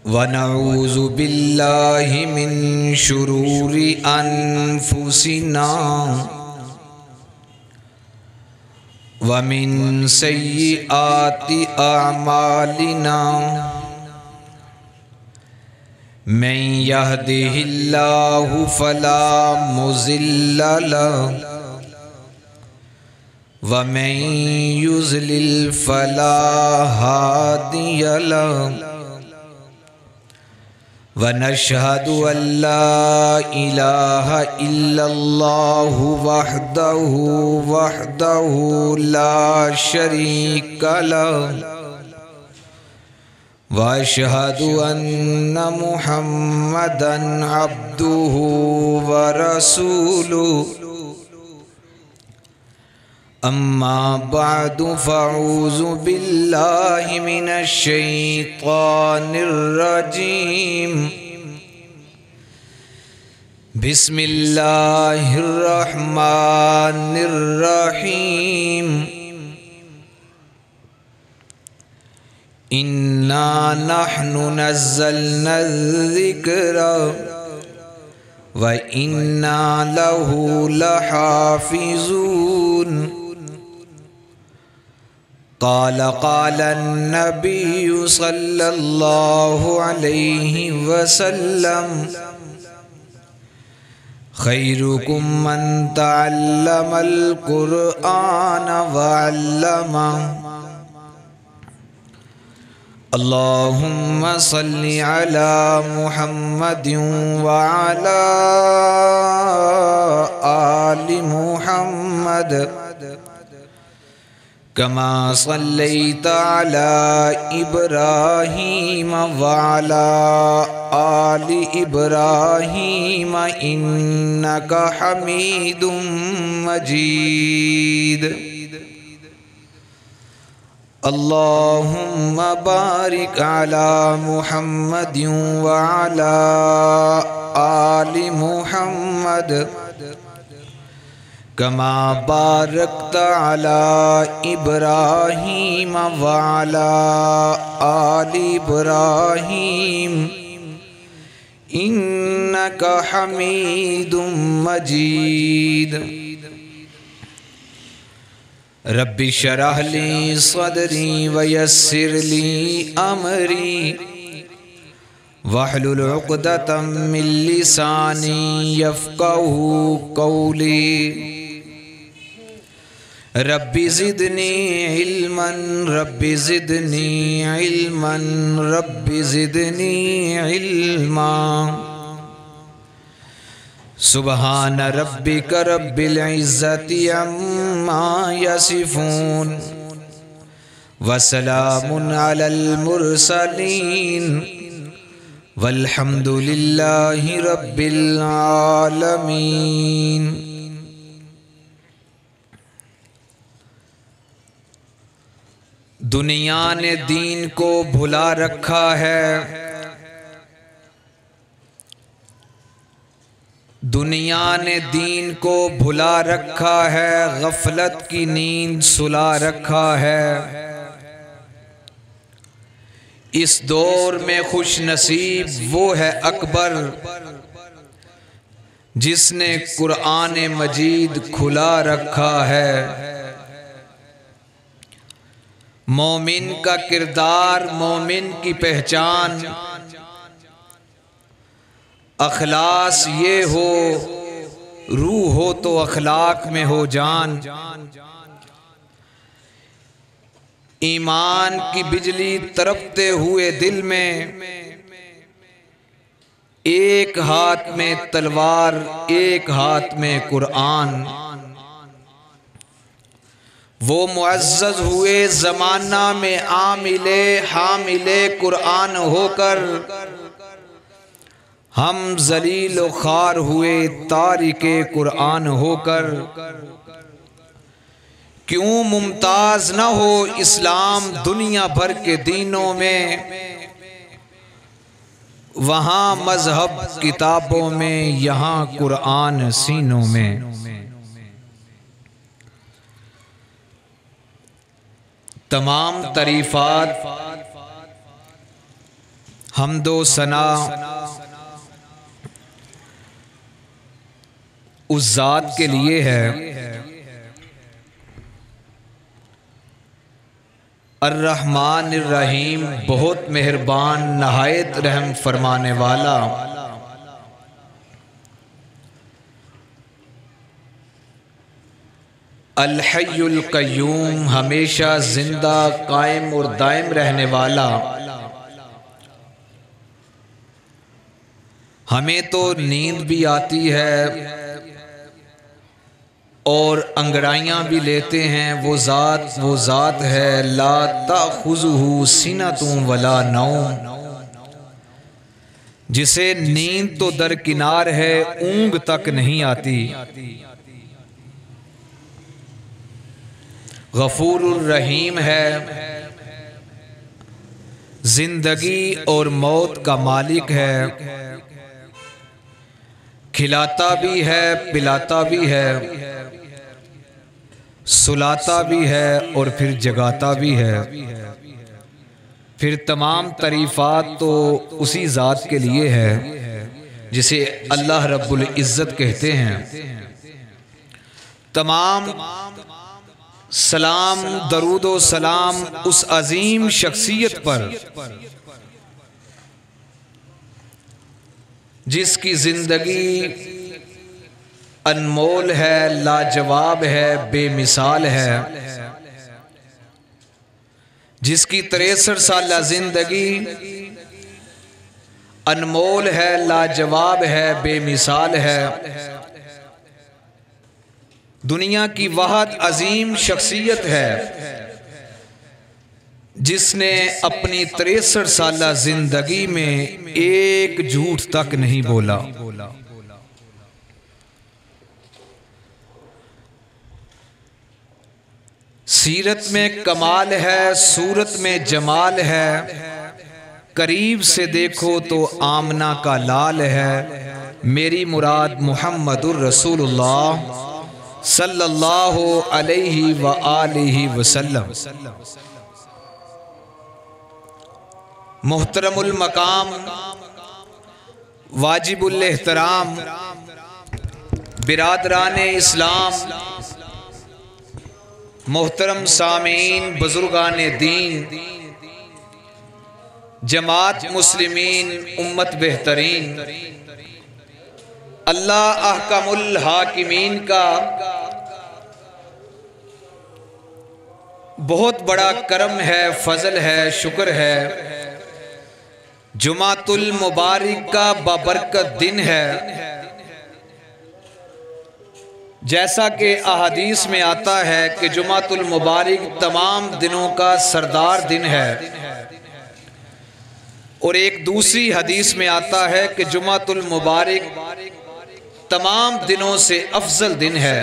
वनऊज़ु बिल्लाहि मिन शुरूरि अनफुसिना व मिन सय्यिआति अअमालिना मन यहदिहिल्लाहु फला मुज़िल्ल लहु व मन युज़लिल फला हादिय लहु व नशहदु अल्ला इलाहा इल्लल्लाहु वहदहु ला शरीका लहु व अशहदु अन्ना मुहम्मदन अब्दुहु व रसूलुहु अम्मा बअदु फ़अऊज़ु बिल्लाहि मिनश शैतानिर रजीम बिस्मिल्लाहिर रहमानिर रहीम इन्ना नहनु नज़्ज़लना ज़िक्रा व इन्ना लहू लहाफ़िज़ून क़ाल नबिय्यु सल्लल्लाहु अलैहि वसल्लम खैरुकुम मन तअल्लमल क़ुरआन व अल्लमहु अल्लाहुम्मा सल्लि अला मुहम्मदिन व अला आलि मुहम्मद कमा सल्लैता अला इब्राहीम व अला आलि इब्राहीम इन्नका हमीदुम मजीद। अल्लाहुम्मा बारिक अला मुहम्मदिन व अला आलि मुहम्मद कमा बारकता अला इब्राहीम व अला आलि इब्राहीम इन्नका हमीदुम मजीद। रब्बि शरह ली सदरी व यस्सिर ली अमरी वहलुल उक़दतम मिन लिसानी यफ़क़हू क़ौली। Rabbi ज़िदनी इल्मन rabbi ज़िदनी इल्मन rabbi ज़िदनी इल्मा। सुबहान रब्बिक रब्बिल इज़्ज़ति अम्मा यसिफ़ून व सलामुन अलल मुरसलीन वल्हम्दुलिल्लाहि रब्बिल आलमीन। दुनिया ने दीन को भुला रखा है, दुनिया ने दीन को भुला रखा है, गफलत की नींद सुला रखा है। इस दौर में खुश नसीब वो है अकबर जिसने कुरान मजीद खुला रखा है। मोमिन का किरदार, मोमिन की पहचान, अखलास ये हो, रूह हो तो अखलाक में हो जान। ईमान की बिजली तड़पते हुए दिल में, एक हाथ में तलवार एक हाथ में कुरान। वो मुअज़्ज़ज़ हुए ज़माना में आमिले हामिले कुरान होकर, हम ज़लील व ख़ार हुए तारिके कुरान होकर। क्यों मुमताज़ न हो इस्लाम दुनिया भर के दीनों में, वहाँ मज़हब किताबों में, यहाँ कुरान सीनों में। तमाम तरीफ़ात हम्दो सना उस ज़ात के लिए है अर्रहमान अर्रहीम, बहुत मेहरबान नहायत रहम फरमाने वाला। अल हय्युल क़य्यूम, हमेशा जिंदा कायम और दायम रहने वाला। हमें तो नींद भी आती है और अंगड़ाइयाँ भी लेते हैं, वो ज़ात है ला ताख़ुज़ुहु सिनतुन वला नौम, जिसे नींद तो दरकिनार है, ऊँग तक नहीं आती। गफूरुर रहीम है, जिंदगी और मौत का मालिक है, खिलाता भी है पिलाता भी है, सुलाता भी है और फिर जगाता भी है। फिर तमाम तारीफ़ात तो उसी ज़ात के लिए है जिसे अल्लाह रब्बुल इज़्ज़त कहते हैं। तमाम सलाम दरूद व सलाम उस अजीम शख्सियत पर जिसकी ज़िंदगी अनमोल है, लाजवाब है, बेमिसाल है, जिसकी 63 साल ज़िंदगी अनमोल है, लाजवाब है, बेमिसाल है। दुनिया की वाहद अजीम शख्सियत है जिसने अपनी 63 साल जिंदगी में एक झूठ तक नहीं बोला। सीरत में कमाल है, सूरत में जमाल है, करीब से देखो तो आमना का लाल है। मेरी मुराद मुहम्मदुर रसूलुल्लाह सल्लल्लाहु अलैहि व आलिहि वसल्लम। मुहतरमुल मकाम, वाजिबुल एहतराम, बिरादराने इस्लाम, मोहतरम सामीन, बुजुर्गाने दीन, जमात मुस्लिमीन, उम्मत बेहतरीन, अल्लाह अहकमुल हाकिमीन का बहुत बड़ा करम है, फजल है, शुक्र है। जुमातुल मुबारक का बाबरकत दिन है। जैसा कि अहादीस में आता है कि जुमातुल मुबारक तमाम दिनों का सरदार दिन है, और एक दूसरी हदीस में आता है कि जुमातुल मुबारक तमाम दिनों से अफजल दिन है।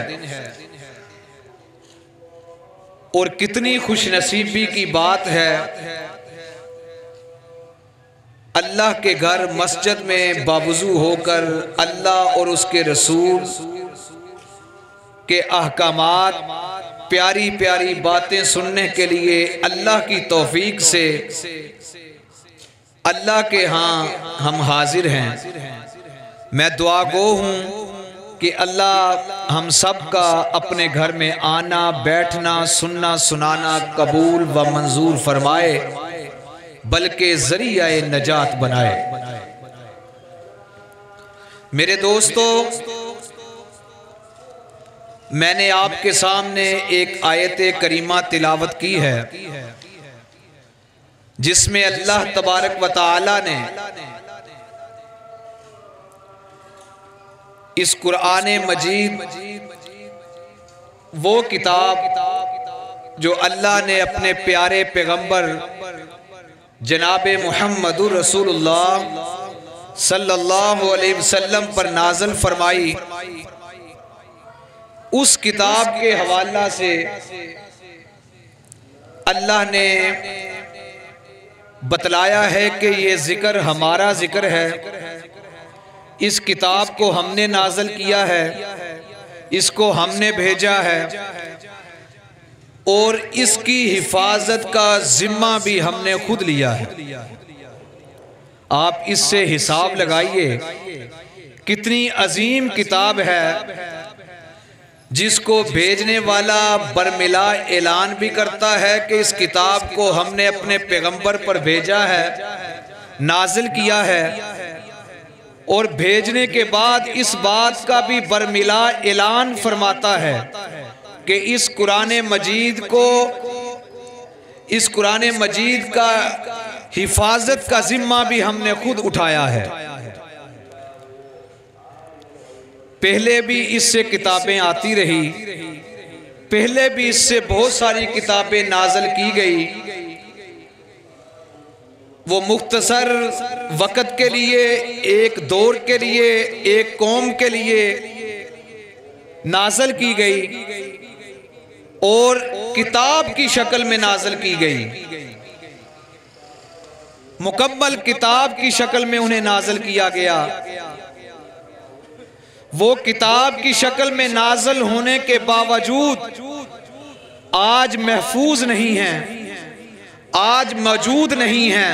और कितनी खुशनसीबी की बात है, अल्लाह के घर मस्जिद में बावजू होकर अल्लाह और उसके रसूल के अहकामात, प्यारी प्यारी बातें सुनने के लिए अल्लाह की तौफीक से अल्लाह के यहाँ हम हाजिर हैं। मैं दुआ गो हूँ कि अल्लाह हम सब का अपने घर में आना, बैठना, सुनना, सुनाना कबूल व मंजूर फरमाए, बल्कि ज़रिया नजात बनाए। मेरे दोस्तों, मैंने आपके सामने एक आयत करीमा तिलावत की है जिसमें अल्लाह तबारक व तआला ने इस कुरान मजीद, वो किताब जो अल्लाह ने अपने प्यारे पैगंबर जनाब मुहम्मदुर रसूलुल्लाह सल्लल्लाहु अलैहि वसल्लम पर नाज़िल फरमाई, उस किताब के हवाला से अल्लाह ने बतलाया है कि ये जिक्र हमारा जिक्र है। इस किताब को हमने नाज़िल किया है, इसको हमने भेजा है, और इसकी हिफाजत का जिम्मा भी हमने खुद लिया है। आप इससे हिसाब लगाइए कितनी अजीम किताब है, जिसको भेजने वाला बरमिला ऐलान भी करता है कि इस किताब को हमने अपने पैगंबर पर भेजा है, नाजिल किया है, और भेजने के बाद इस बात का भी बरमिला ऐलान फरमाता है कि इस कुरान मजीद का हिफाजत का जिम्मा भी हमने खुद उठाया है। पहले भी इससे किताबें आती रही, पहले भी इससे बहुत सारी किताबें नाज़िल की गई। वो मुख्तसर वक़्त के लिए, एक दौर के लिए, एक कौम के लिए नाज़िल की गई और किताब की शक्ल में नाज़िल की गई, मुकम्मल किताब की शक्ल में उन्हें नाज़िल किया गया। वो किताब की शक्ल में नाज़िल होने के बावजूद आज महफूज नहीं है, आज मौजूद नहीं है।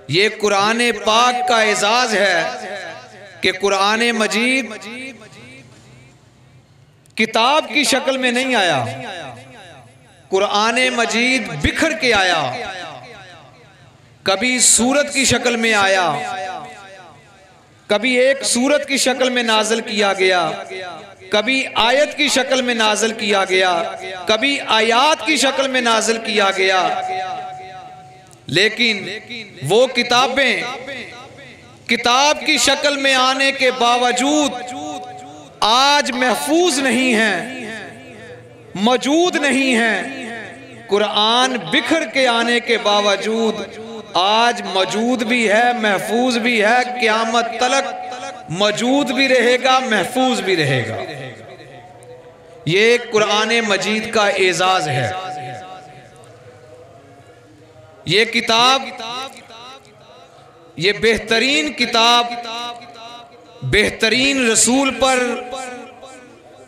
ये कुरान पाक का एजाज़ है कि कुरान मजीद किताब की शक्ल में नहीं आया, कुरान मजीद बिखर के आया। कभी सूरत की शक्ल में आया, कभी एक सूरत की शक्ल में नाज़िल किया गया, कभी आयत की शक्ल में नाज़िल किया गया, कभी आयात की शक्ल में नाज़िल किया गया। लेकिन वो किताबें किताब की शक्ल में आने के बावजूद आज महफूज नहीं हैं, मौजूद नहीं हैं। कुरान बिखर के आने के बावजूद आज मौजूद भी है, महफूज भी है, क़यामत तलक मौजूद भी रहेगा, महफूज भी रहेगा। ये कुरान मजीद का एजाज़ है। ये किताब, ये बेहतरीन किताब, बेहतरीन रसूल पर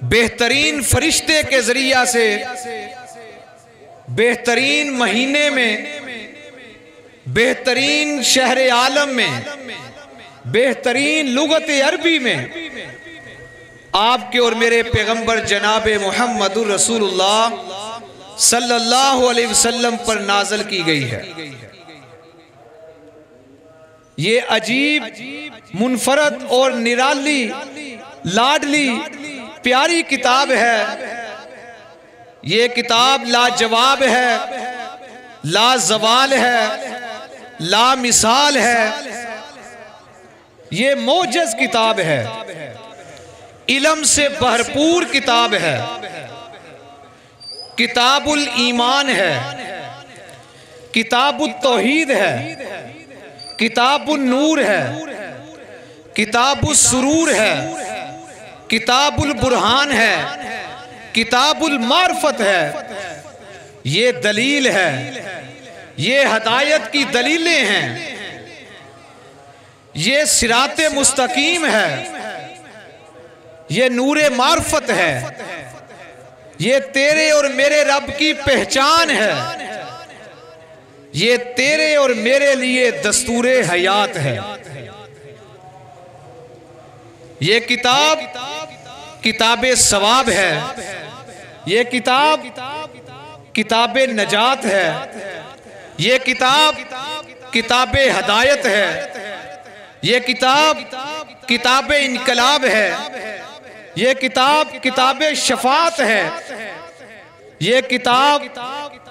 बेहतरीन फरिश्ते के जरिया से बेहतरीन महीने में, बेहतरीन शहर आलम में, बेहतरीन लुगत अरबी में आपके और मेरे पैगंबर जनाब मुहम्मदुर रसूलुल्लाह सल्लल्लाहु अलैहि वसल्लम पर नाज़िल की गई है। ये अजीब, मुनफरद और निराली, लाडली, प्यारी किताब है। ये किताब लाजवाब है, लाजवाल है, लामिसाल है। ये मोजज़ किताब है, इल्म से भरपूर किताब है, किताबुल ईमान है, किताबुल तौहीद है, किताबुल नूर है, किताबुल सुरूर है, किताबुल बुरहान है, किताबुल मार्फत है। ये दलील है, ये हदायत की दलीलें हैं, ये सिराते मुस्तकीम है, ये नूरे मार्फत है, ये तेरे और मेरे रब की पहचान है, ये तेरे और मेरे लिए दस्तूरे हयात है। ये किताब किताबे सवाब है, ये किताब किताबे नजात है, ये किताब किताबे हदायत है, ये किताब किताबे इनकलाब है, ये किताब किताबे शफात है, ये किताब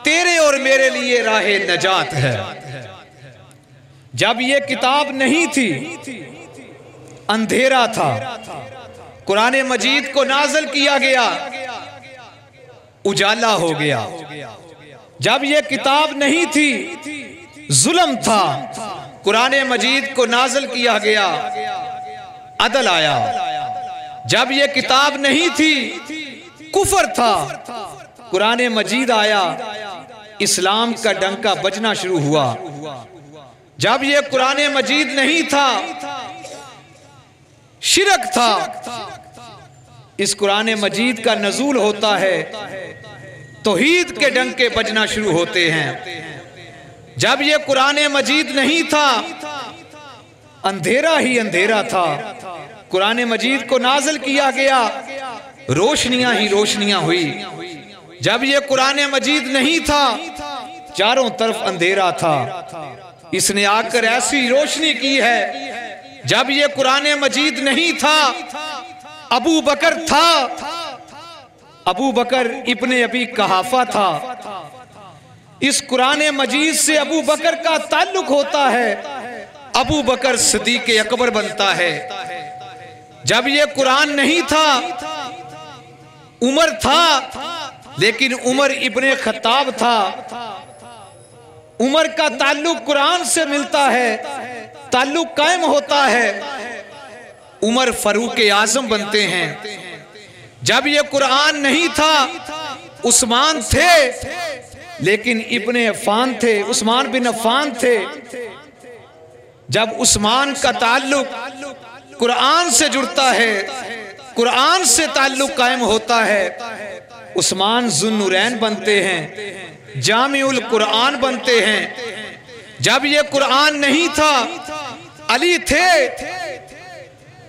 तेरे और मेरे लिए राहे नजात है। जब ये किताब नहीं थी, अंधेरा था, कुरान मजीद को नाज़िल किया गया, उजाला हो गया। जब ये किताब नहीं थी, जुल्म था, कुरान मजीद को नाज़िल किया गया, अदल आया। जब ये किताब नहीं थी, कुफर था, कुरान मजीद आया, इस्लाम का डंका बजना शुरू हुआ। जब ये कुरान मजीद नहीं था, शिरक था। इस कुरान मजीद का नज़ूल होता है, तौहीद के डंके बजना शुरू होते हैं। जब ये कुरान मजीद नहीं था, अंधेरा ही अंधेरा था। कुरान मजीद को नाज़िल किया गया, रोशनियां ही रोशनियां हुई। जब ये कुरान मजीद नहीं था, चारों तरफ अंधेरा था। इसने आकर ऐसी रोशनी की है। जब ये कुरान मजीद नहीं था, अबू बकर था, अबू बकर इब्ने अबी कहाफा था। इस कुरान मजीद से अबू बकर का ताल्लुक होता है, अबू बकर सिद्दीक़ अकबर बनता है। जब ये कुरान नहीं था, उमर था, लेकिन उमर इब्ने खत्ताब था। उमर का ताल्लुक कुरान से मिलता है, ताल्लुक कायम होता है। उमर फारूक आजम बनते हैं। जब ये कुरान नहीं था, उस्मान थे, लेकिन इब्ने अफ़्फ़ान थे, उस्मान बिन अफ़्फ़ान थे। जब उस्मान का ताल्लुक कुरान से जुड़ता है, कुरान से ताल्लुक कायम होता है, उस्मान ज़ुन्नुरैन बनते हैं, जामिउल कुरान बनते हैं। जब ये कुरान नहीं था, अली थे,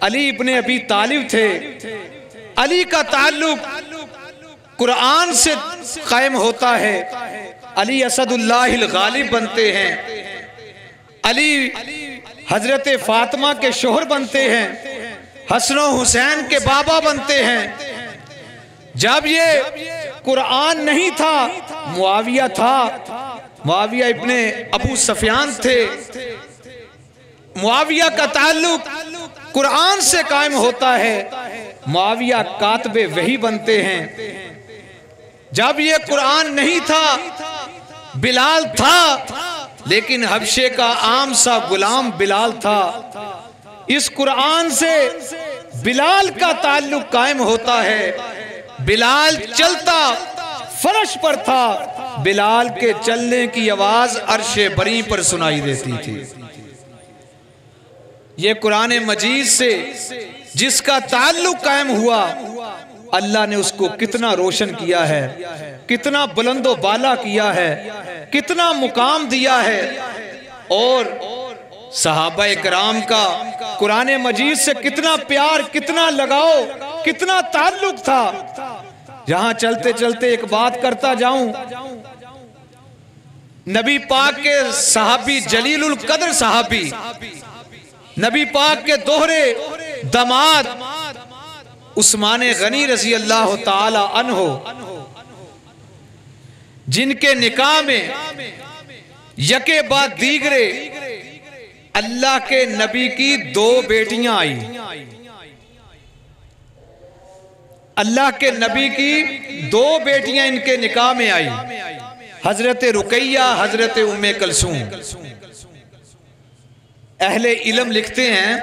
अली इब्ने अबी तालिब थे। अली का ताल्लुक कुरान से कायम होता है, अली असदुल्लाहिल गालिब बनते हैं। अली हजरत फातिमा के शोहर बनते हैं, हसन हुसैन के बाबा बनते हैं। जब ये कुरान नहीं था, मुआविया था, मुआविया इब्ने अबू सफियान थे। मुआविया का ताल्लुक कुरान से कायम होता है, मुआविया कातबे वही बनते हैं। जब ये कुरान नहीं था, बिलाल था, लेकिन हबशे का आम सा गुलाम बिलाल था। इस कुरान से बिलाल का ताल्लुक कायम होता है। बिलाल चलता फर्श पर था, बिलाल के चलने की आवाज अर्शे बरी पर सुनाई देती थी। ये कुरान मजीद से जिसका ताल्लुक कायम हुआ, अल्लाह ने उसको कितना रोशन किया है, कितना बुलंदो बाला किया है, कितना मुकाम दिया है। और सहाबा इकराम का कुरान मजीद से कितना प्यार, कितना लगाव, कितना ताल्लुक था। जहां चलते चलते एक बात करता जाऊं, नबी पाक के सहाबी जलीलुल कद्र सहाबी, नबी पाक के दोहरे दमाद उस्मान गनी रज़ी अल्लाह ताला अन्हो, जिनके निकाह में यके बाद दीगरे अल्लाह के नबी की दो बेटियां आई। अल्लाह के नबी की दो बेटियां इनके निकाह में आई, हजरत रुकैया, हजरत उम्मे कलसूम। अहले इल्म लिखते हैं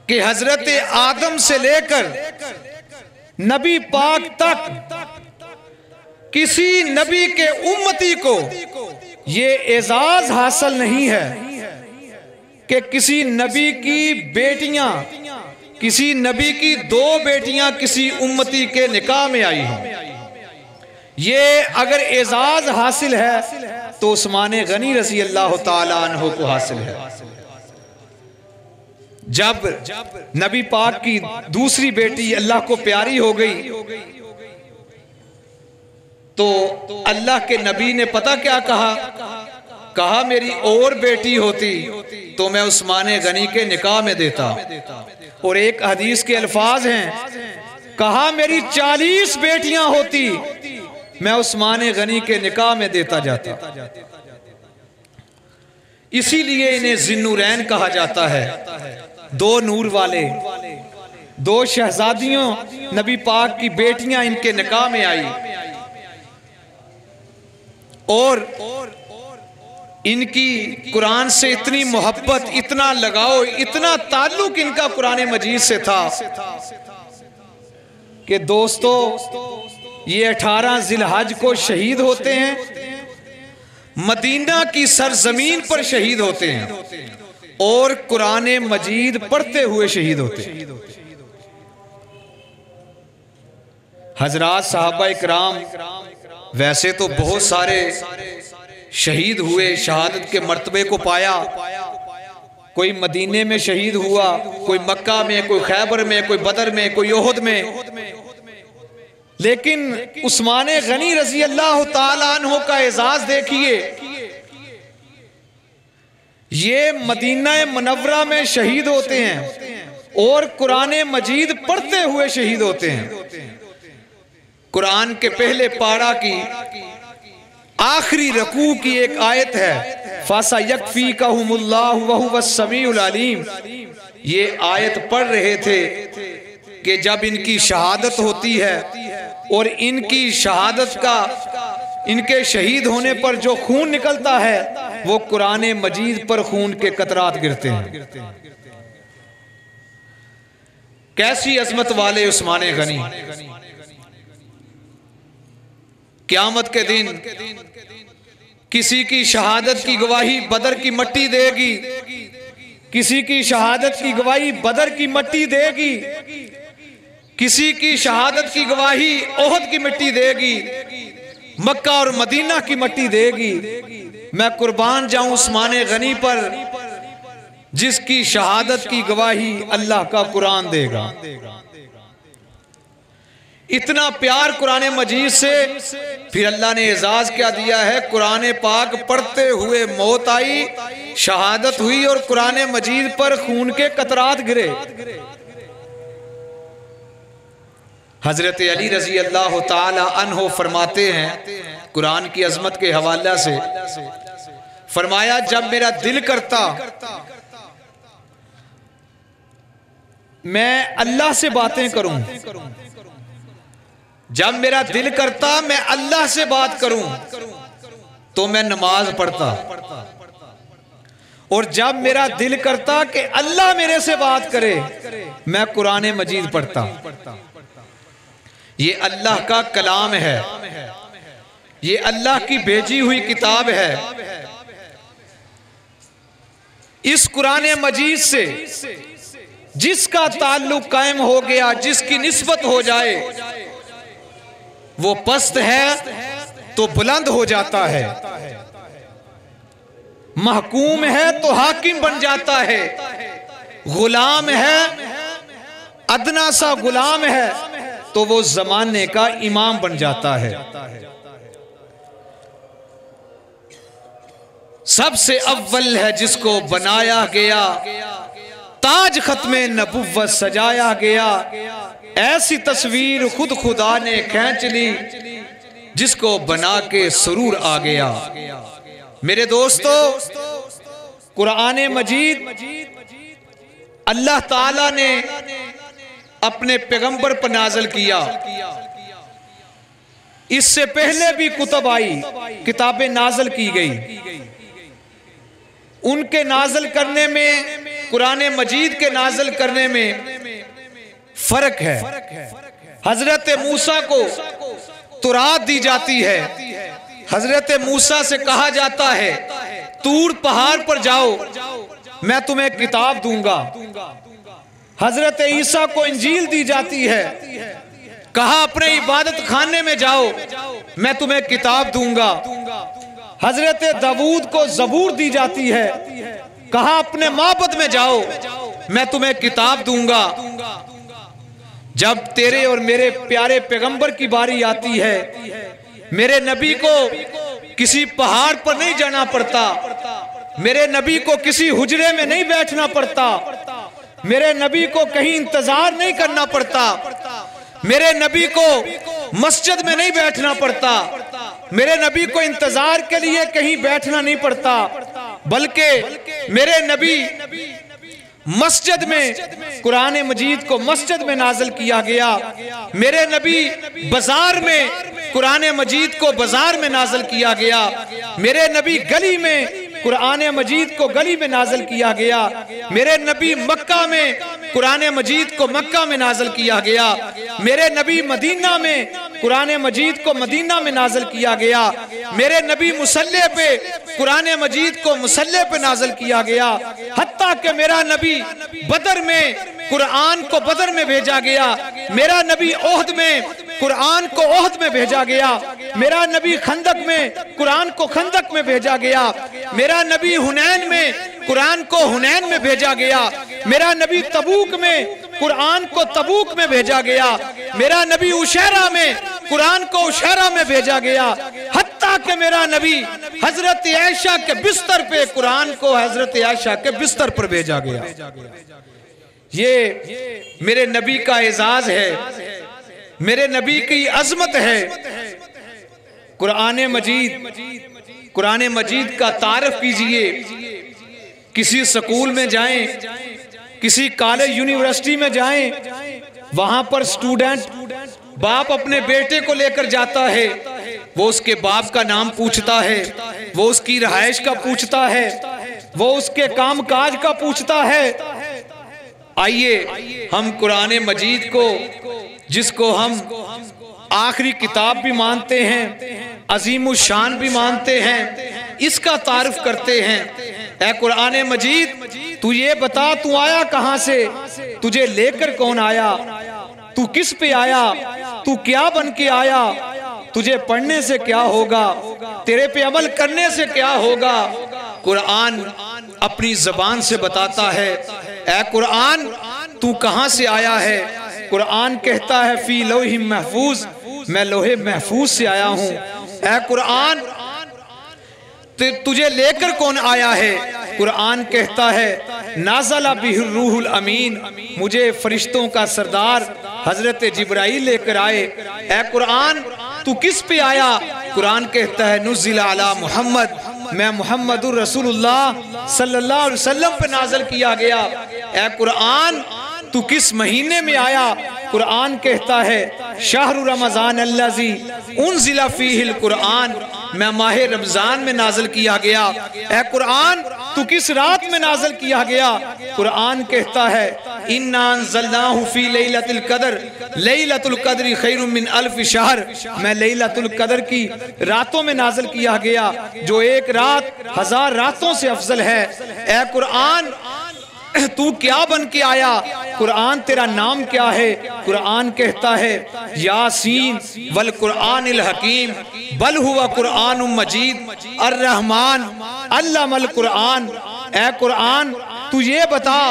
कि हजरत आदम से लेकर नबी पाक तक किसी नबी के उम्मती को ये एजाज हासिल नहीं है कि किसी नबी की बेटियां, किसी नबी की दो बेटियां किसी उम्मती के निकाह में आई हों। ये अगर एजाज हासिल है तो उस्मान गनी रज़ी अल्लाह ताला अन्हु को हासिल है। जब नबी पाक की दूसरी बेटी अल्लाह को प्यारी हो गई, तो अल्लाह के नबी ने पता क्या कहा? कहा मेरी और बेटी होती तो मैं उस्मान गनी के निकाह में देता। और एक हदीस के अल्फाज हैं, कहा मेरी 40 बेटियां होती मैं उस्मान गनी के निकाह में देता जाता। इसीलिए इन्हें ज़िन्नुरैन कहा जाता है, दो नूर वाले। दो शहजादियों नबी पाक की बेटियां इनके निकाह में आई और इनकी कुरान से इतनी मोहब्बत, इतना लगाव, इतना ताल्लुक इनका कुरान मजीद से था कि दोस्तों ये 18 जिलहज को शहीद होते हैं, मदीना की सरजमीन पर शहीद होते हैं और कुरान मजीद पढ़ते हुए शहीद होते हैं। हजरात साहबा इकराम, वैसे तो बहुत सारे शहीद हुए, शहादत के मर्तबे को पाया। कोई मदीने में शहीद हुआ, कोई मक्का में, कोई खैबर में, कोई बदर में, कोई ओहद में। लेकिन उस्मान गनी रजी अल्लाह ताला अन्हु का एजाज देखिए, ये मदीना मुनव्वरा में शहीद होते हैं और कुरान मजीद पढ़ते हुए शहीद होते हैं। कुरान के पहले पारा की आखिरी रकू की एक आयत है, फासा यकफीकहुमुल्लाहु व हुवस समीउल अलीम। ये आयत पढ़ रहे थे कि जब इनकी शहादत होती है और इनकी शहादत का, इनके शहीद होने पर जो खून निकलता है वो कुरान मजीद पर खून के कतरात गिरते हैं। कैसी अजमत वाले उस्मान गनी। क़यामत के दिन किसी की शहादत की गवाही बदर की मट्टी देगी, किसी की शहादत की गवाही बदर की मट्टी देगी, किसी की शहादत की गवाही ओहद की मिट्टी देगी, मक्का और मदीना की मट्टी देगी। मैं कुर्बान जाऊं उस्मान गनी पर जिसकी शहादत की गवाही अल्लाह का कुरान देगा। इतना प्यार कुरान मजीद से। फिर अल्लाह ने एजाज क्या दिया है, कुरान पाक पढ़ते हुए मौत आई, शहादत हुई और कुरान मजीद पर खून के कतरात गिरे। हजरत अली रजी अल्लाह ताला अन्हो फरमाते हैं कुरान की अजमत के हवाले से, फरमाया जब मेरा दिल करता मैं अल्लाह से बातें करूं, जब मेरा दिल करता मैं अल्लाह से बात करूं तो मैं नमाज पढ़ता, और जब मेरा दिल करता कि अल्लाह मेरे से बात करे मैं कुरान मजीद पढ़ता। ये अल्लाह का कलाम है, ये अल्लाह की भेजी हुई किताब है। इस कुरान मजीद से जिसका ताल्लुक कायम हो गया, जिसकी निस्बत हो जाए, वो पस्त है तो बुलंद हो जाता है, महकूम है तो हाकिम बन जाता है, गुलाम है, अदना सा गुलाम है तो वो जमाने का इमाम बन जाता है। सबसे अव्वल है जिसको बनाया गया, ताज खत्मे नबुव्वत सजाया गया, ऐसी तस्वीर खुद खुदा ने खींच ली जिसको बना के सुरूर आ गया। मेरे दोस्तों, कुरान मजीद अल्लाह ताला ने अपने पैगंबर पर नाज़िल किया। इससे पहले भी कुतुब आई, किताबें नाज़िल की गई। उनके नाज़िल करने में, कुरान मजीद के नाज़िल करने में फर्क है। हजरत मूसा को तुरात दी जाती है, हजरत मूसा से कहा जाता है तूर पहाड़ पर जाओ मैं तुम्हें किताब दूंगा। हजरत ईसा को इंजील दी जाती है, कहा अपने इबादत खाने में जाओ मैं तुम्हें किताब दूंगा। हजरत दाऊद को ज़बूर दी जाती है, कहा अपने माबद में जाओ मैं तुम्हें किताब दूंगा। जब तेरे और मेरे प्यारे पैगंबर की बारी आती है, मेरे नबी को किसी पहाड़ पर नहीं जाना पड़ता, मेरे नबी को किसी हुजरे में नहीं बैठना पड़ता, मेरे नबी को कहीं इंतजार नहीं करना पड़ता, मेरे नबी को मस्जिद में नहीं बैठना पड़ता, मेरे नबी को इंतजार के लिए कहीं बैठना नहीं पड़ता, बल्कि मेरे नबी मस्जिद में, कुरान मजीद को मस्जिद में नाज़िल किया गया। मेरे नबी बाजार में, कुरान मजीद को बाजार में नाज़िल किया गया। मेरे नबी गली में, कुरान मजीद को गली में नाज़िल किया गया। मेरे नबी मक्का में, कुरान मजीद को मक्का में नाज़िल किया गया। मेरे नबी मदीना में, कुरान मजीद को मदीना में नाज़िल किया गया। मेरे नबी मुसल्ले पे, कुरान मजीद को मुसल्ले पे नाज़िल किया गया। हत्ता कि मेरा नबी बदर में, कुरान को बदर में भेजा गया। मेरा नबी ओहद में, कुरान को ओहद में भेजा गया। मेरा नबी खंदक में कुरान को खंदक में भेजा गया। मेरा नबी हुनैन में कुरान को हुनैन में भेजा गया। मेरा नबी तबूक में कुरान को तबूक में भेजा गया। मेरा नबी उशैरा में कुरान को उशैरा में भेजा गया। हत्ता कि मेरा नबी हजरत आयशा के बिस्तर पे कुरान को हजरत आयशा के बिस्तर पर भेजा गया। ये मेरे नबी का एजाज है, मेरे नबी की अजमत है। कुरान मजीद का तारफ कीजिए। किसी स्कूल में जाएं, किसी कॉलेज यूनिवर्सिटी में जाएं, वहां पर स्टूडेंट बाप अपने बेटे को लेकर जाता है, वो उसके बाप का नाम पूछता है, वो उसकी रहाइश का पूछता है, वो उसके काम काज का पूछता है। आइए हम कुरान मजीद को, जिसको हम आखिरी किताब भी मानते हैं, अजीमुश शान भी मानते हैं, इसका तारुफ करते हैं। ऐ कुरान मजीद, तू ये बता, तू आया कहां से, तुझे लेकर कौन आया, तू किस पे आया, तू क्या बन के आया, तुझे पढ़ने से क्या होगा, तेरे पे अमल करने से क्या होगा। कुरान अपनी जबान से बताता है। ऐ कुरान, तू कहां से आया है। कुरान कहता है फी लोहे महफूज, मैं लोहे महफूज से आया हूं। ऐ कुरान, तुझे लेकर कौन आया है। कुरान कहता है नाज़ला बिहिर रूहुल अमीन, मुझे फरिश्तों का सरदार हजरत जिब्राइल लेकर आए। ऐ कुरान, तू किस पे आया। कुरान कहता है नुज़िला अला मुहम्मद, मैं मुहम्मदुर रसूलुल्लाह सल्लल्लाहु अलैहि वसल्लम पे नाज़िल किया गया। ऐ कुरान, तू किस महीने में आया। कुरान कहता है शहरु रमज़ान अल्लज़ी उनज़िला फ़ीहिल कुरान, मैं माह रमजान में नाज़िल किया गया। ऐ कुरान, तू किस रात में नाज़िल किया गया। कुरान कहता है इन्ना अंज़लनाहु फ़ी लैलतिल क़द्र, लैलतुल क़द्रि खैरुम मिन अल्फ़ शहर, मैं लैलतुल क़द्र की रातों में नाज़िल किया गया, जो एक रात 1000 रातों से अफजल है। ऐ कुरान, तू क्या बन के आया। कुरान, तेरा नाम क्या है। कुरान कहता है यासीन वल कुरानिल हकीम बल हुवा कुरान मजीद अर्रहमान अल्लमल कुरान। ऐ कुरान, तू ये बता,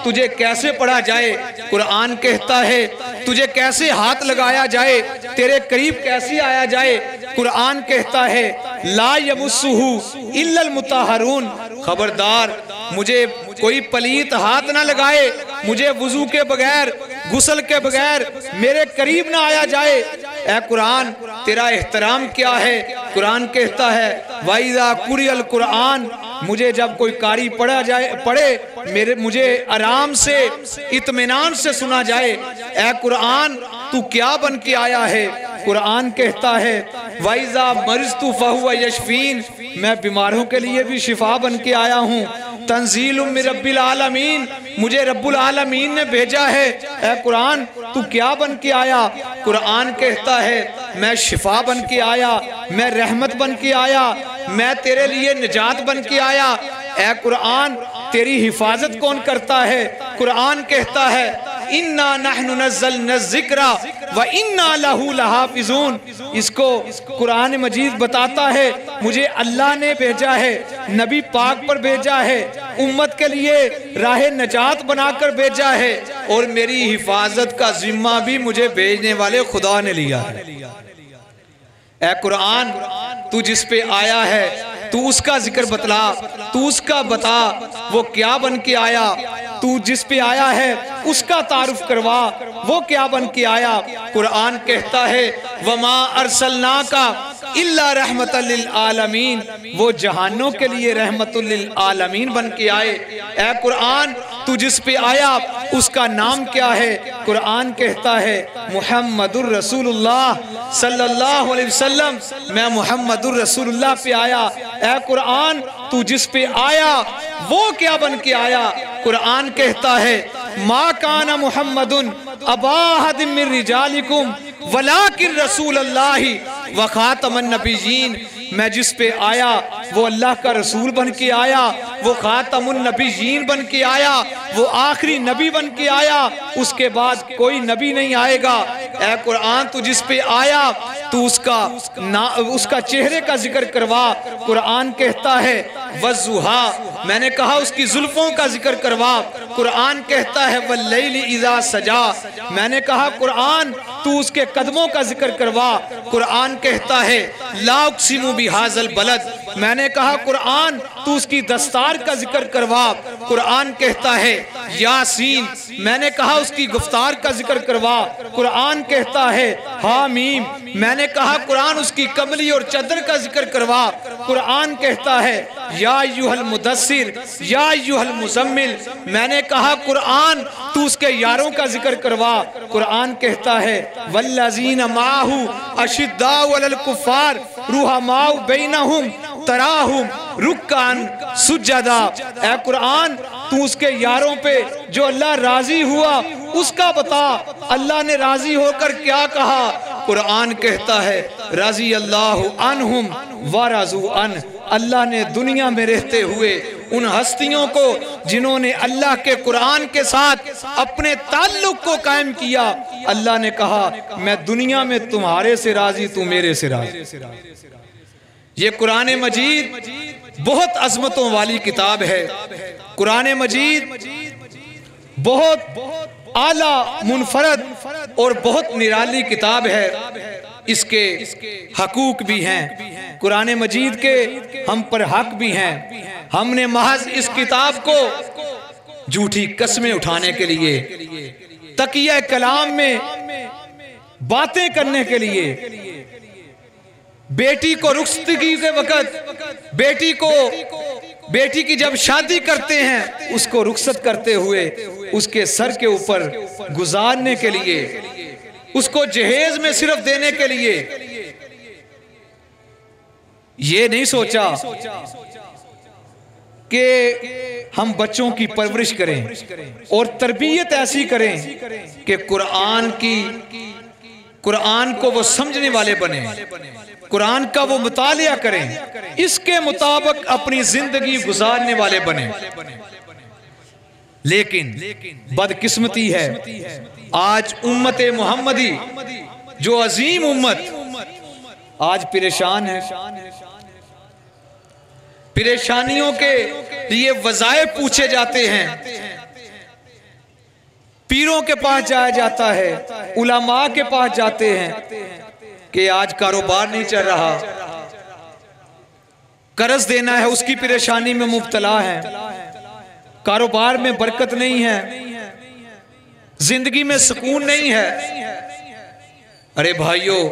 तुझे कैसे पढ़ा जाए। कुरान कहता है तुझे कैसे हाथ लगाया जाए, तेरे करीब कैसे आया जाए। कुरान कहता है ला यमुस्सुहु इल्लल मुताहरून, खबरदार मुझे कोई पलीत हाथ ना लगाए, मुझे वुजू के बगैर, गुस्ल के बगैर मेरे करीब ना आया जाए। ऐ कुरान, तेरा एहतराम क्या है। कुरान कहता है वाइज़ा कुरियल कुरान, मुझे जब कोई कारी पढ़े मुझे आराम से इत्मीनान से सुना जाए। ऐ कुरान, तू क्या बन के आया है। कुरान कहता है वाइज़ा मरिज़तु फहुवा यशफीन, मैं बीमारों के लिए भी शिफा बन के आया हूँ। तंज़ीलुम मिन रब्बिल आलमीन, मुझे रब्बुल आलमीन ने भेजा है। ऐ कुरान, तू क्या बन के आया। कुरान कहता है मैं शिफा बन के आया, मैं रहमत बन के आया, मैं तेरे लिए निजात बन के आया। ऐ कुरान, तेरी हिफाजत कौन करता है। कुरान कहता है इन्ना नहनु नज़्ज़लना ज़िक्रा व इन्ना लहू लहाफ़िज़ून। इसको कुरान मजीद बताता है मुझे अल्लाह ने भेजा है, नबी पाक पर भेजा है, उम्मत के लिए राह नजात बनाकर भेजा है, और मेरी हिफाजत का जिम्मा भी मुझे भेजने वाले खुदा ने लिया है। ऐ कुरान, तू जिस पे आया है तू उसका जिक्र बतला, तू उसका बता वो क्या बन के आया। तू जिस पे आया है उसका तारुफ करवा, वो क्या बन के आया। कुरान कहता है वमा अरसलनाका इल्ला रहमतल लिल आलमीन, वो जहानों के लिए रहमतुल लिल आलमीन बन के आए। ऐ कुरान, तू जिस पे आया उसका नाम क्या है। कुरान कहता है मुहम्मदुर रसूलुल्लाह सल्लल्लाहु अलैहि वसल्लम, मैं मुहम्मदुर रसूलुल्लाह पे आया। ऐ कुरान, तू जिस पे आया वो क्या बन के आया। कुरान कहता है मा काना मुहम्मदुन अबा अहदिम मिन रिजालिकुम वलाकिन रसूलुल्लाहि व खातमन नबिय्यीन, मैं जिस पे आया वो अल्लाह का रसूल बन के आया, वो खातमुन नबिय्यीन बन के आया, वो आखिरी नबी बन के आया, उसके बाद कोई नबी नहीं आएगा। ऐ कुरान तू जिस पे आया तू उसका चेहरे का जिक्र करवा। कुरान कहता है वज़ुहा, मैंने कहा उसकी जुल्फों का जिक्र करवा। कुरान कहता है वल्लैलि इज़ा सजा, मैंने कहा कुरान तू उसके कदमों का जिक्र करवा। कुरान कहता है ला उक़सिमु बिहाज़ल बलद, मैंने कहा कुरान तू उसकी दस्तार का जिक्र करवा। कुरान कहता है यासीन, मैंने कहा उसकी गुफ्तार का जिक्र करवा। कुरान कहता है हामीम, मैंने कहा कुरान उसकी कमली और चदर का जिक्र करवा। कुरान कहता है या अय्युहल मुदस्सिर या अय्युहल मुज़म्मिल, मैंने कहा कुरान तू उसके यारों का जिक्र करवा। कुरान कहता है वल्लज़ीना माहू अशिद्दाउ अलल कुफ़ार रुहमाउ बैनहुम तराहुम रुक्कान सुज्जदा, ऐ कुरान तू उसके यारों पे जो अल्लाह राजी हुआ उसका बता, अल्लाह ने राजी होकर क्या कहा। कुरान कहता है राजी अल्लाह अन्हुम व रज़ू अन, अल्लाह ने दुनिया में रहते हुए उन हस्तियों को जिन्होंने अल्लाह के कुरान के साथ अपने ताल्लुक को कायम किया, अल्लाह ने कहा मैं दुनिया में तुम्हारे से राजी, तू मेरे से राजी। ये कुरान मजीद बहुत अजमतों वाली किताब है। कुरान मजीद बहुत आला मुनफरद और बहुत निराली किताब है। इसके हकूक भी हैं, कुरान मजीद के हम पर हक भी हैं। हमने महज इस किताब को झूठी कस्में उठाने के लिए, तकिया कलाम में बातें करने के लिए, बेटी को रुखसतगी के वक़्त बेटी की जब शादी करते हैं उसको रुखसत करते हुए उसके सर के ऊपर गुजारने के लिए, उसको जहेज में सिर्फ देने के लिए, ये नहीं सोचा कि हम बच्चों की परवरिश करें और तरबियत ऐसी करें कि कुरान को वो समझने वाले बने, कुरान का वो मुतालिया करें, इसके मुताबिक अपनी जिंदगी गुजारने वाले बने। लेकिन बदकिस्मती है आज उम्मत मोहम्मदी जो अजीम उम्मत आज परेशान है। परेशानियों के लिए वज़ाइफ पूछे जाते हैं, पीरों के पास जाया जाता है, उलमा के पास जाते हैं कि आज कारोबार नहीं चल रहा, कर्ज देना है, उसकी परेशानी में मुब्तला है, कारोबार में बरकत नहीं है, जिंदगी में सुकून नहीं है। अरे भाइयों,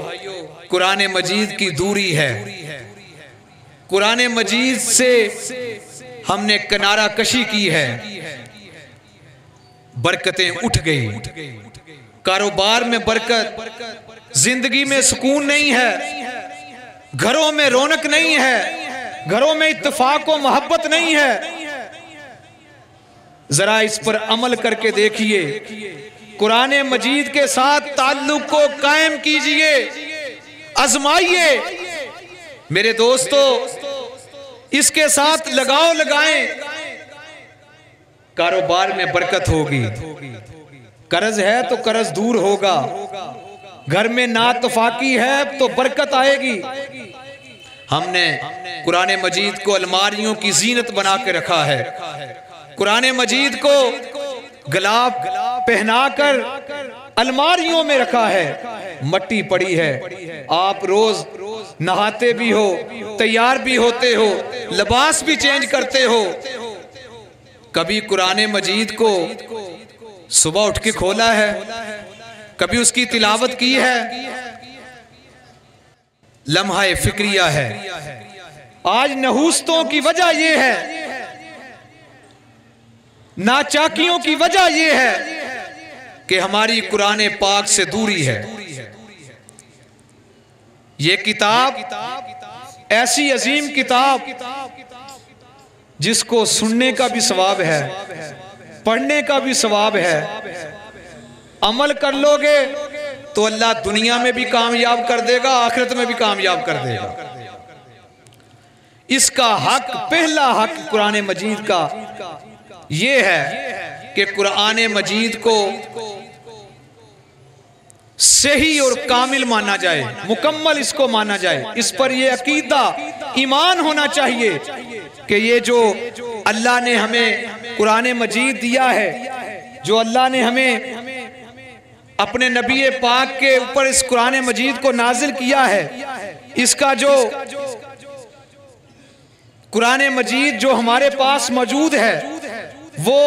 कुरान मजीद की दूरी है, कुरान मजीद से हमने किनारा कशी की है, बरकतें उठ गई, कारोबार में बरकत, जिंदगी में सुकून नहीं है, घरों में रौनक नहीं है, घरों में इत्तेफाक और मोहब्बत नहीं है। जरा इस पर अमल करके देखिए, कुरान मजीद के साथ ताल्लुक को कायम कीजिए, आजमाइए। मेरे दोस्तों, इसके साथ लगाव लगाएं, कारोबार में बरकत होगी, कर्ज है तो कर्ज दूर होगा, घर में नातफाकी है तो बरकत आएगी। हमने कुरान मजीद को अलमारियों की जीनत बना के रखा है, कुरान मजीद को गलाब पहनाकर अलमारियों में रखा है, मट्टी पड़ी है, आप रोज नहाते भी हो, तैयार भी होते हो, लिबास भी चेंज करते हो, कभी कुरान मजीद को सुबह उठ के खोला है, कभी उसकी तिलावत की है, लम्हा फिक्रिया है। आज नहूस्तों की वजह यह है, नाचाकियों की वजह यह है कि हमारी कुरान पाक से दूरी है। ये किताब ऐसी अजीम किताब जिसको सुनने का भी सवाब है, पढ़ने का भी सवाब है, अमल कर लोगे तो अल्लाह दुनिया में भी कामयाब कर देगा, आखिरत में भी कामयाब कर देगा। इसका हक, पहला हक कुरान मजीद का ये है कि कुरान मजीद को सही और कामिल माना जाए, मुकम्मल इसको माना जाए। इस पर यह अकीदा ईमान होना चाहिए कि ये जो अल्लाह ने हमें कुरान मजीद दिया है, जो अल्लाह ने हमें अपने नबी पाक के ऊपर इस कुरान मजीद को नाजिल किया है, इसका जो कुरान मजीद जो हमारे पास मौजूद है वो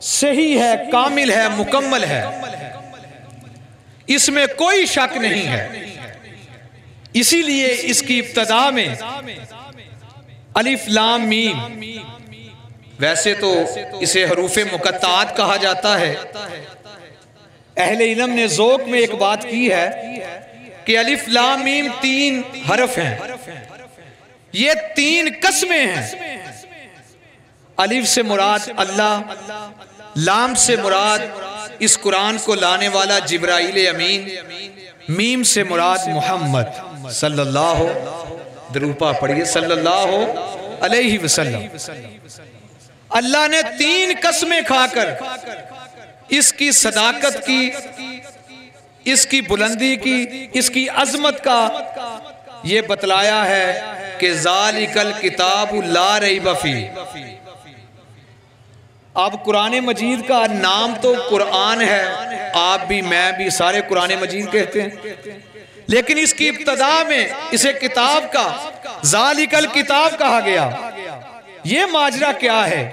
सही है, कामिल है, मुकम्मल है, इसमें कोई शक नहीं है। इसीलिए इसकी इब्तदा में अलिफ लाम मीम, वैसे तो इसे हरूफे मुकत्तात कहा जाता है। अहले इल्म ने ज़ौक़ में एक बात की है कि अलिफ लाम मीम 3 हरफ हैं, ये 3 कस्में हैं। अलिफ से मुराद अल्लाह, लाम से मुराद इस कुरान को लाने वाला जिब्राइल अमीन, मीम से मुराद मोहम्मद सल्लल्लाहु, दरूपा पढ़िए सल्लल्लाहु अलैहि वसल्लम। अल्लाह ने 3 कसमें खाकर इसकी सदाकत की, इसकी बुलंदी की, इसकी अजमत का ये बतलाया है कि ज़ालिकल किताबु ला रैब फीह। अब कुरान मजीद का नाम तो कुरान है, आप भी मैं भी सारे कुरान मजीद कहते हैं, लेकिन इसकी इब्तदा में इसे किताब का ज़ालिकल किताब कहा गया। ये माजरा क्या है?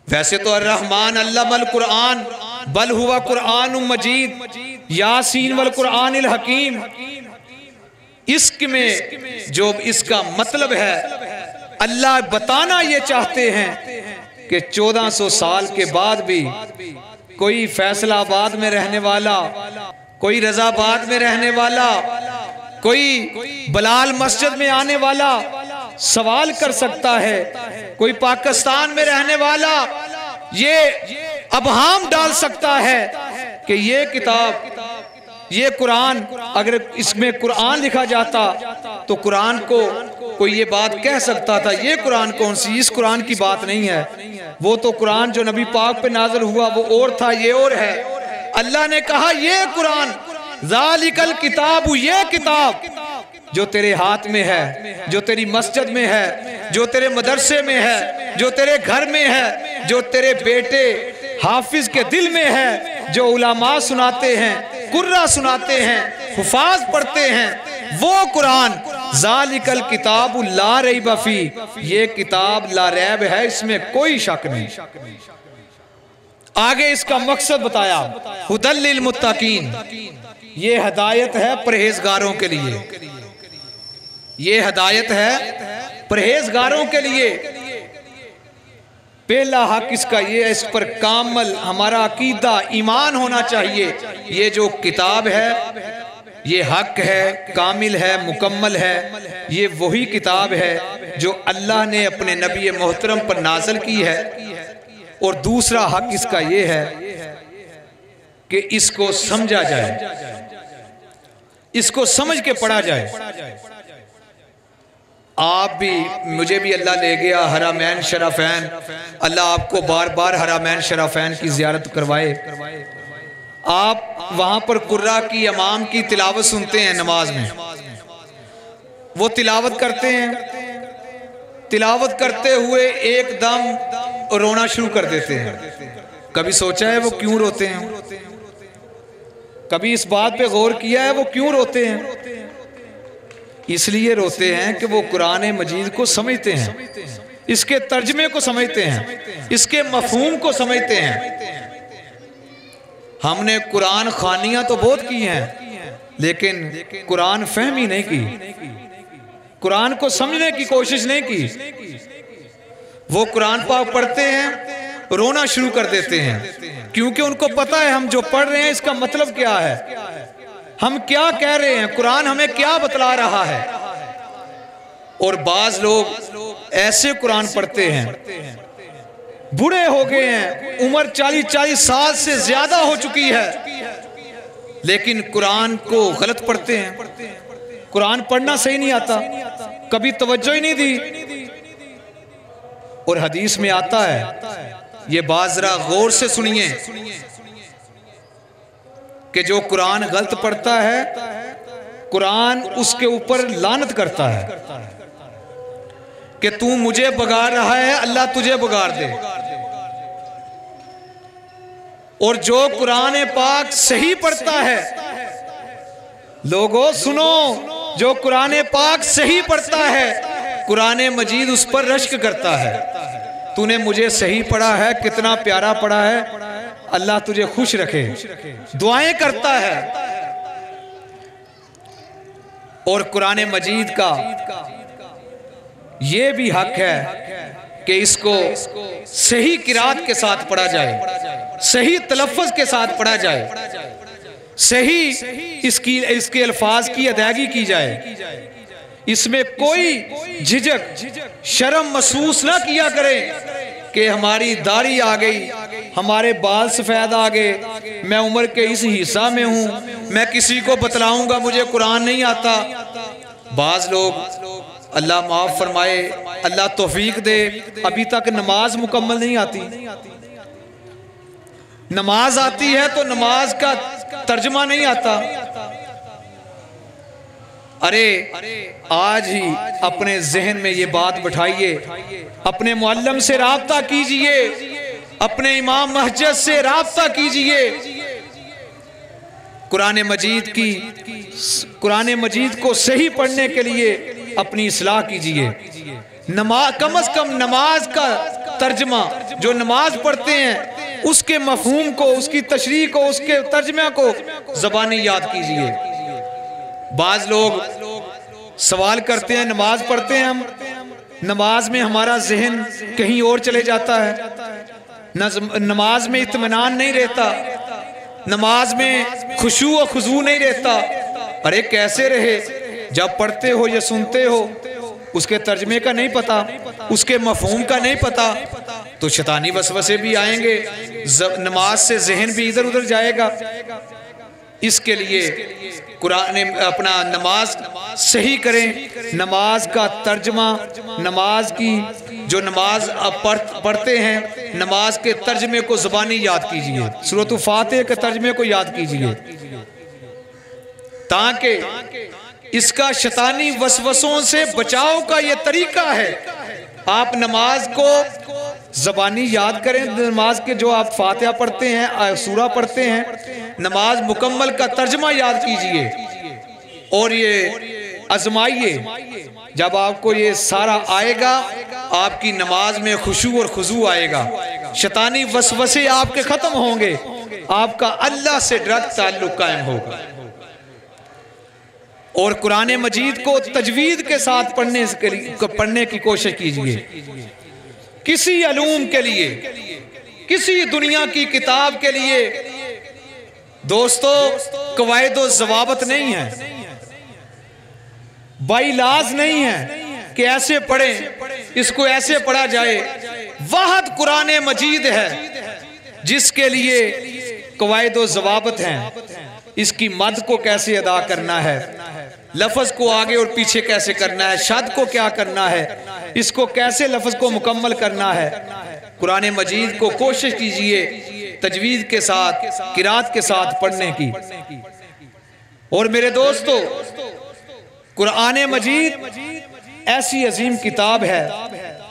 वैसे तो अर्रहमान अल्लमल कुरान बल हुवा कुरान मजीद, यासीन वल कुरानिल हकीम, इसमें जो इसका मतलब है अल्लाह बताना ये चाहते हैं कि 1400 साल के बाद भी कोई फैसलाबाद में रहने वाला, कोई रजाबाद में रहने वाला, कोई बलाल मस्जिद में आने वाला सवाल कर सकता है, कोई पाकिस्तान में रहने वाला ये अबहाम डाल सकता है कि ये किताब, ये कुरान, अगर इसमें कुरान लिखा जाता तो कुरान को कोई ये बात कह सकता था, ये कुरान कौन सी, इस कुरान की बात नहीं है, वो तो कुरान जो नबी पाक पे नाज़िल हुआ वो और था, ये और है। अल्लाह ने कहा ये कुरान ज़ालिकल किताब, ये किताब जो तेरे हाथ में है, जो तेरी मस्जिद में है, जो तेरे मदरसे में है, जो तेरे घर में है, जो तेरे बेटे हाफिज के दिल में है, जो उलमा सुनाते हैं, कुर्रा सुनाते हैं, हुफाज पढ़ते हैं, वो कुरान ज़ालिकल किताब ला रैब फीह, ये किताब ला रैब है, इसमें कोई शक नहीं। आगे इसका मकसद बताया, हुदल लिल मुत्तकीन, ये हदायत है परहेजगारों के लिए, ये हदायत है परहेजगारों के लिए। पहला हक इसका ये है, इस पर कामल हमारा अकीदा ईमान होना चाहिए। ये जो किताब है ये हक है, कामिल है, मुकम्मल है, ये वही किताब है जो अल्लाह ने अपने नबी मोहतरम पर नाज़िल की है। और दूसरा हक इसका ये है कि इसको समझा जाए, इसको समझ के पढ़ा जाए। आप भी, मुझे भी अल्लाह ले गया हरमैन शरफैन, अल्लाह आपको बार बार हरमैन शरफैन की ज़ियारत करवाए। आप वहाँ पर कुर्रा की इमाम की तिलावत सुनते हैं नमाज में, वो तिलावत करते हैं, तिलावत करते हुए एकदम रोना शुरू कर देते हैं। कभी सोचा है वो क्यों रोते हैं? कभी इस बात पे गौर किया है वो क्यों रोते हैं? इसलिए रोते हैं कि वो कुरान मजीद को समझते हैं, इसके तर्जमे को समझते हैं, इसके मफहूम को समझते हैं। हमने कुरान खानियां तो बहुत की हैं, लेकिन कुरान फहमी नहीं की, कुरान को समझने की कोशिश नहीं की। वो कुरान पाक पढ़ते हैं, रोना शुरू कर देते हैं, क्योंकि उनको पता है हम जो पढ़ रहे हैं इसका मतलब क्या है, हम क्या कह रहे हैं, कुरान हमें क्या बतला रहा है। और बाज लोग ऐसे कुरान पढ़ते हैं, बूढ़े हो गए हैं, उम्र 40-40 साल से ज्यादा हो चुकी है, लेकिन कुरान को गलत पढ़ते हैं। कुरान पढ़ना सही नहीं आता, कभी तवज्जो ही नहीं दी। और हदीस में आता है, ये बात जरा गौर से सुनिए, कि जो कुरान गलत पढ़ता है कुरान उसके ऊपर लानत करता है कि तू मुझे बिगाड़ रहा है, अल्लाह तुझे बिगाड़ दे। और जो कुरान पाक सही पढ़ता है, लोगों सुनो, जो कुरान पाक सही पढ़ता है कुरान मजीद उस पर रश्क करता है, तूने मुझे सही पढ़ा है, कितना प्यारा पढ़ा है, अल्लाह तुझे खुश रखे, दुआएं करता है। और कुरान मजीद का ये भी हक है कि इसको सही किरात के साथ पढ़ा जाए, सही तलफ़्फ़ुज़ के साथ पढ़ा जाए, सही इसके अल्फाज की अदायगी की जाए, इसमें कोई झिझक शर्म महसूस ना किया करें कि हमारी दाढ़ी आ गई, हमारे बाल सफ़ेद आ गए, मैं उम्र के इस हिस्सा में हूँ, मैं किसी को बतलाऊंगा मुझे कुरान नहीं आता। बाज़ लोग, अल्लाह माफ़ फरमाए, अल्लाह तौफीक दे, अभी तक नमाज मुकम्मल नहीं आती। नमाज आती है तो नमाज का तर्जमा नहीं आता। अरे आज ही अपने जहन में ये बात बिठाइए, अपने मुअल्लिम से राब्ता कीजिए, अपने इमाम मस्जिद से राब्ता कीजिए, कुरान मजीद को सही पढ़ने के लिए अपनी इस्लाह कीजिए। नमाज, कम से कम नमाज का तर्जमा, जो नमाज पढ़ते हैं उसके मफहूम को, उसकी तशरीह को, उसके तर्जमे को ज़बानी याद कीजिए। बाज लोग सवाल करते हैं, नमाज पढ़ते हैं हम, नमाज में हमारा जहन कहीं और चले जाता है, नमाज में इत्मीनान नहीं रहता, नमाज में खुशू और खुजू नहीं रहता। अरे कैसे रहे, जब पढ़ते हो या सुनते हो उसके तर्जमे का नहीं पता, उसके मफहूम का नहीं पता, तो शैतानी वसवसे भी आएंगे, नमाज से जहन भी इधर उधर जाएगा। इसके लिए कुरान अपना नमाज सही करें, नमाज का तर्जमा, नमाज की जो नमाज आप पढ़ते हैं नमाज के तर्जमे को ज़बानी याद कीजिए, सूरत फातिहा के तर्जमे को याद कीजिए, ताकि इसका शैतानी वसवसों से बचाव का ये तरीका है। आप नमाज को ज़बानी याद करें, नमाज के जो आप फातिहा पढ़ते हैं, सूरा पढ़ते हैं, नमाज मुकम्मल का तर्जमा याद कीजिए और ये आजमाइए। जब आपको ये सारा आएगा आपकी नमाज में खुशू और खुजू आएगा, शैतानी वसवसे आपके खत्म होंगे, आपका अल्लाह से डायरेक्ट ताल्लुक कायम होगा। और कुरान मजीद को तजवीद के साथ पढ़ने की कोशिश कीजिए। किसी अलूम के लिए, किसी दुनिया की किताब के लिए दोस्तों कवायद व ज़वाबत नहीं है, बाइलाज नहीं है कि ऐसे पढ़ें, इसको ऐसे पढ़ा जाए। वाहद कुरान मजीद है जिसके लिए कवायद व ज़वाबत हैं। इसकी मद को कैसे अदा करना है, लफ्ज़ को आगे और पीछे कैसे करना है, शद को क्या करना है, इसको कैसे लफ्ज़ को मुकम्मल करना है। कुरान मजीद को कोशिश कीजिए तजवीज़ के साथ, किरात के साथ पढ़ने की। और मेरे दोस्तों, कुरान मजीद ऐसी अजीम किताब है,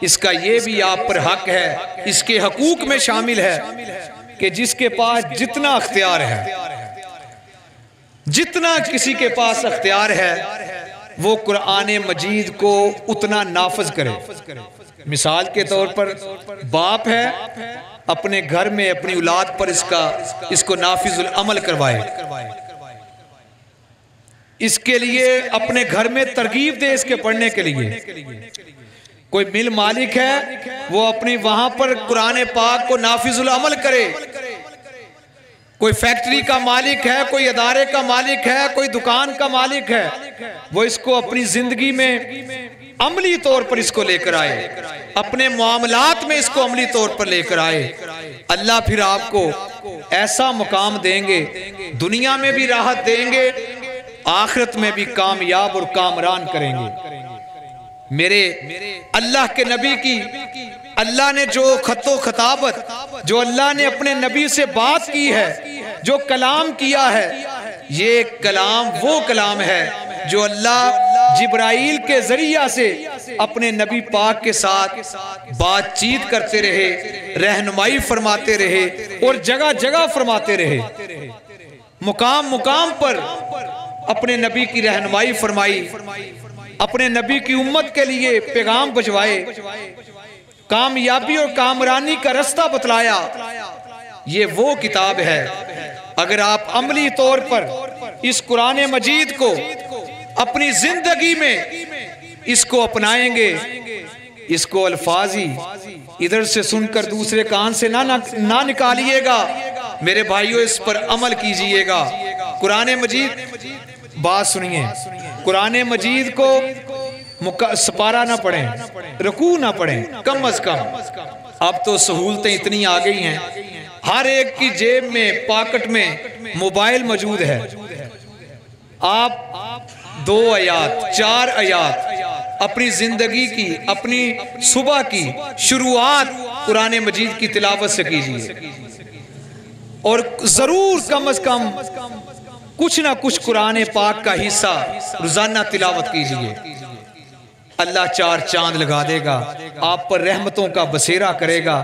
इसका ये भी आप पर हक है, इसके हकूक में शामिल है कि जिसके पास जितना अख्तियार है, जितना किसी के पास अख्तियार है, वो कुरान मजीद को उतना नाफज करे। मिसाल के तौर पर बाप है, अपने घर में अपनी औलाद पर इसको नाफिजुल अमल करवाए, इसके लिए अपने घर में तरगीब दे इसके पढ़ने के लिए। कोई मिल मालिक है, वो अपनी वहां पर कुरान पाक को नाफिजुल अमल करे। कोई फैक्ट्री का मालिक है, कोई अदारे का मालिक है, कोई दुकान का मालिक है, वो इसको अपनी जिंदगी में अमली तौर पर इसको लेकर आए, अपने मामलात में इसको अमली तौर पर लेकर आए। अल्लाह फिर आपको ऐसा मुकाम देंगे, दुनिया में भी राहत देंगे, आखिरत में भी कामयाब और कामरान करेंगे। मेरे अल्लाह के नबी की, अल्लाह ने जो खतो खताबत, जो अल्लाह ने अपने नबी से बात की है, जो कलाम किया है, ये कलाम वो कलाम है जो अल्लाह जिब्राइल के जरिया से अपने नबी पाक के साथ बातचीत करते रहे, रहनुमाई फरमाते रहे और जगह जगह फरमाते रहे। मुकाम मुकाम पर अपने नबी की रहनुमाई फरमाई, अपने नबी की उम्मत के लिए पैगाम भिजवाए, कामयाबी और कामरानी का रास्ता बतलाया। ये वो किताब है। अगर आप अमली तौर पर इस कुरान मजीद को अपनी जिंदगी में इसको अपनाएंगे, इसको अल्फाजी इधर से सुनकर दूसरे कान से ना निकालिएगा मेरे भाइयों, इस पर अमल कीजिएगा। कुरान मजीद, बात सुनिए, कुरान मजीद को सपारा ना पढ़ें, रुकू ना पढ़ें कम अज कम। अब तो सहूलतें इतनी आ गई हैं, हर एक की जेब में, पॉकेट में मोबाइल मौजूद है। आप 2 आयात 4 आयात अपनी जिंदगी की, अपनी सुबह की शुरुआत कुरान मजीद की तिलावत से कीजिए और जरूर कम अज कम कुछ ना कुछ कुरान पाक का हिस्सा रोजाना तिलावत कीजिए। अल्लाह 4 चांद लगा देगा, आप पर रहमतों का बसेरा करेगा,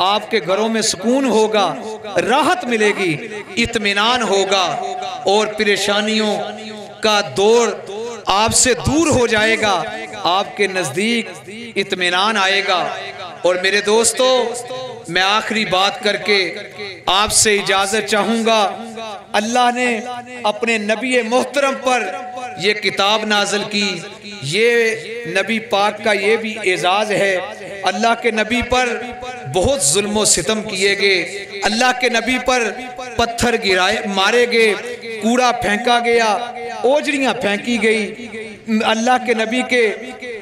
आपके घरों में सुकून होगा, राहत मिलेगी, इत्मीनान होगा और परेशानियों का दौर आपसे दूर हो जाएगा, आपके नजदीक इत्मीनान आएगा। और मेरे दोस्तों, मैं आखिरी बात करके आपसे इजाजत चाहूंगा। अल्लाह ने अपने नबी मोहतरम पर यह किताब नाज़िल की, ये नबी पाक का ये भी एजाज है। अल्लाह के नबी पर बहुत जुल्म सितम किए गए, अल्लाह के नबी पर पत्थर गिराए मारे गए, कूड़ा फेंका गया, ओजड़ियां फेंकी गई, अल्लाह के नबी के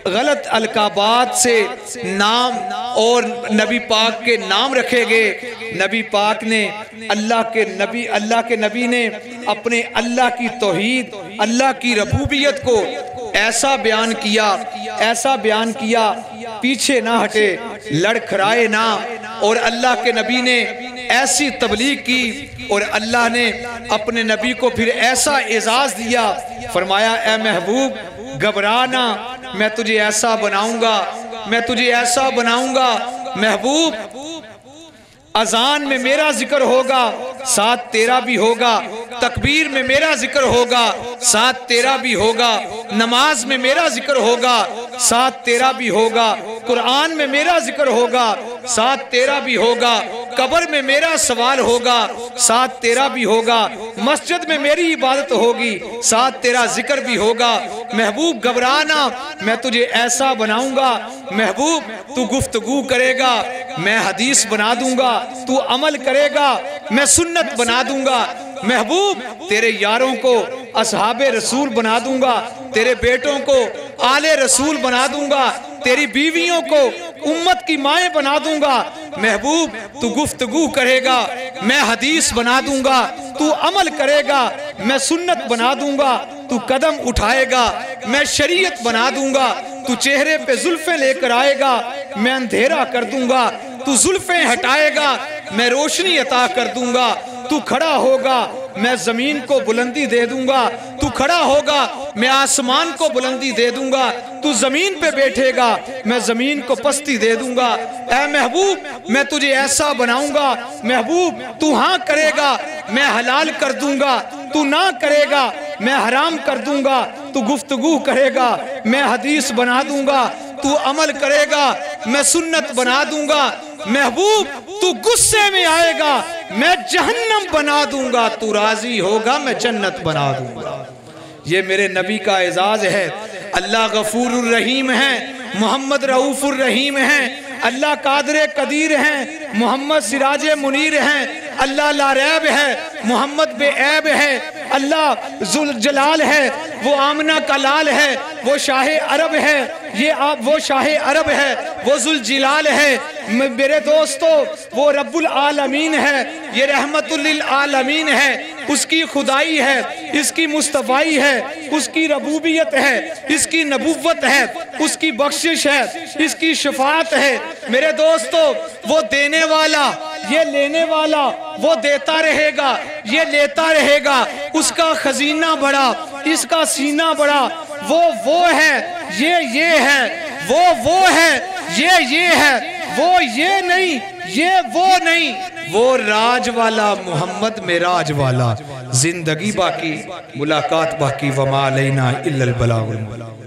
गलत अलकाबात से नाम और नबी पाक के नाम रखे गए। नबी पाक ने अल्लाह के नबी ने अपने अल्लाह की तौहीद, अल्लाह की रबूबियत को ऐसा बयान किया, पीछे ना हटे, लड़खड़ाए ना। और अल्लाह के नबी ने ऐसी तबलीग की और अल्लाह ने अपने नबी को फिर ऐसा एजाज दिया, फरमाया ए महबूब घबराना, मैं तुझे ऐसा बनाऊंगा, मैं तुझे ऐसा बनाऊंगा। महबूब अजान में मेरा जिक्र होगा, साथ तेरा भी होगा, तकबीर में मेरा जिक्र होगा, साथ तेरा भी होगा, नमाज में मेरा जिक्र होगा, साथ तेरा भी होगा, कुरान में मेरा जिक्र होगा, साथ तेरा भी होगा, कब्र में मेरा सवाल होगा, साथ तेरा भी होगा, मस्जिद में मेरी इबादत होगी, साथ तेरा जिक्र भी होगा। महबूब घबराना, मैं तुझे ऐसा बनाऊंगा। महबूब तू गुफ्तगू करेगा, मैं हदीस बना दूंगा, तू अमल करेगा, मैं सुन्नत बना दूंगा। महबूब तेरे यारों को असहाबे रसूल बना दूंगा, तेरे बेटों को आले रसूल बना दूंगा, तेरी बीवियों को उम्मत की माएं बना दूंगा। महबूब तू गुफ्तगू करेगा, मैं हदीस बना दूंगा, तू अमल करेगा, मैं सुन्नत बना दूंगा, तू कदम उठाएगा, मैं शरीयत बना दूंगा, तू चेहरे पे जुल्फें लेकर आएगा, मैं अंधेरा कर दूंगा, तू जुल्फें हटाएगा, मैं रोशनी अता कर दूंगा, तू खड़ा होगा, मैं जमीन को बुलंदी दे दूंगा, तू खड़ा होगा, मैं आसमान को बुलंदी दे दूंगा, तू जमीन पे बैठेगा, मैं जमीन को पस्ती दे दूंगा। ऐ महबूब मैं तुझे ऐसा बनाऊंगा। महबूब तू हाँ करेगा, मैं हलाल कर दूंगा, तू ना करेगा, मैं हराम कर दूंगा, तू गुफ्तगू करेगा, मैं हदीस बना दूंगा, तू अमल करेगा, मैं सुन्नत बना दूंगा। महबूब तू गुस्से में आएगा, मैं जहन्नम बना दूंगा, तू राजी होगा, मैं जन्नत बना दूंगा। ये मेरे नबी का एजाज है। अल्लाह गफूरुर रहीम है, मोहम्मद रऊफुर रहीम है, अल्लाह कादिर कदीर हैं, मोहम्मद सिराज मुनीर हैं, अल्लाह लारैब है, मोहम्मद बेऐब है, अल्लाह जुल जलाल है, वो आमना का लाल है, वो शाह अरब है, ये आप वो शाह अरब है, वो जुल जिलाल है। मेरे दोस्तों वो रब्बुल आलमीन है, ये रहमतुल लिल आलमीन है, उसकी खुदाई है, इसकी मुस्तफाई है, उसकी रबूबियत है, इसकी नबुव्वत है, उसकी बख्शिश है, इसकी शफाअत है। मेरे दोस्तों वो देने वाला ये लेने वाला वो देता रहेगा, ये लेता रहेगा। उसका खजीना बड़ा, इसका सीना बड़ा। वो है, ये है। वो है, ये है। वो ये नहीं, ये वो नहीं। वो राज वाला मोहम्मद मेराज वाला। जिंदगी बाकी, मुलाकात बाकी। वमा अलैना इल्लल बलागुल मुबीन।